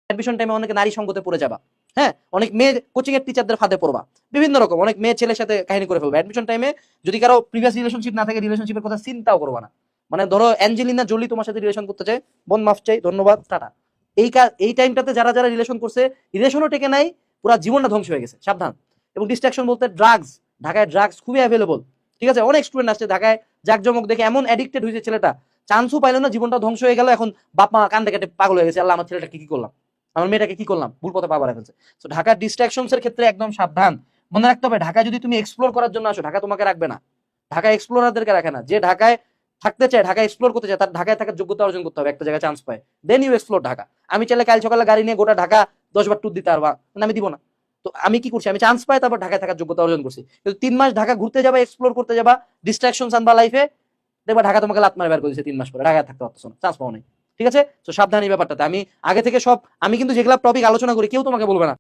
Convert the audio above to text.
Admission টাইমে অনেকে নারী সঙ্গতে পড়ে যাবা, হ্যাঁ, অনেক মেয়ে কোচিং এর টিচারদের ফাঁদে পড়বা, বিভিন্ন রকম অনেক মেয়ে ছেলের সাথে কাহিনী করে ফেলবে অ্যাডমিশন টাইমে। যদি কারো প্রিভিয়াস রিলেশনশিপ না থাকে, রিলেশনশিপের কথা চিন্তাও করবা না। মানে ধরো অ্যাঞ্জেলিনা জোলি তোমার সাথে রিলেশন করতে চায়, বোন মাফ চাই, ধন্যবাদ, টাটা। এই টাইমটাতে যারা যারা রিলেশন করছে, রিলেশনও টেকে নাই, পুরো জীবনটা ধ্বংস হয়ে গেছে, সাবধান। এবং ডিস্ট্রাকশন বলতে ড্রাগস, ঢাকায় ড্রাগস খুবই অ্যাভেলেবল, ঠিক আছে, অনেক স্টুডেন্ট আসছে ঢাকায়, জাকজমক দেখে এমন অ্যাডিক্টেড হয়েছে ছেলেটা, চান্সও পাইলো না, জীবনটা ধ্বংস হয়ে গেল। এখন বাপ মা কান্দে কেটে পাগল হয়ে গেছে, আল্লাহ আমার ছেলেটাকে কি করলাম, আমার মেয়েটাকে কি করলাম, ভুল পথে পা বাড়ায় ফেলছে। তো ঢাকার ডিস্ট্রাকশনস এর ক্ষেত্রে একদম সাবধান। মনে রাখতে হবে, ঢাকায় যদি তুমি এক্সপ্লোর করার জন্য আসো, ঢাকা তোমাকে রাখবে না, ঢাকা এক্সপ্লোরারদেরকে রাখে না। যে ঢাকায় থাকতে চায়, ঢাকা এক্সপ্লোর করতে চায়, তার ঢাকায় থাকার যোগ্যতা অর্জন করতে হবে, একটা জায়গায় চান্স পায়, দেন ইউ এক্সপ্লোর ঢাকা। আমি চাইলে কাল সকালে গাড়ি নিয়ে গোটা ঢাকা 10 বার ট্যুর দিতে পারবা, আমি দিব না। তো আমি কি করছি, আমি চান্স পাই, তারপর ঢাকায় থাকার যোগ্যতা অর্জন করছি। কিন্তু 3 মাস ঢাকা ঘুরতে যাবা, এক্সপ্লোর করতে যাবা, ডিস্ট্রাকশন আনবা লাইফে, দেখবা ঢাকা তোমাকে লাত মারে বের করে দিয়েছে 3 মাস পরে, ঢাকায় থাকতে পারতেছো না, চান্স পাও নাই। ঠিক আছে, তো সাবধান এই ব্যাপারটাতে। আমি আগে থেকে সব, আমি কিন্তু যেগুলা টপিক আলোচনা করি কেউ তোমাকে বলবে না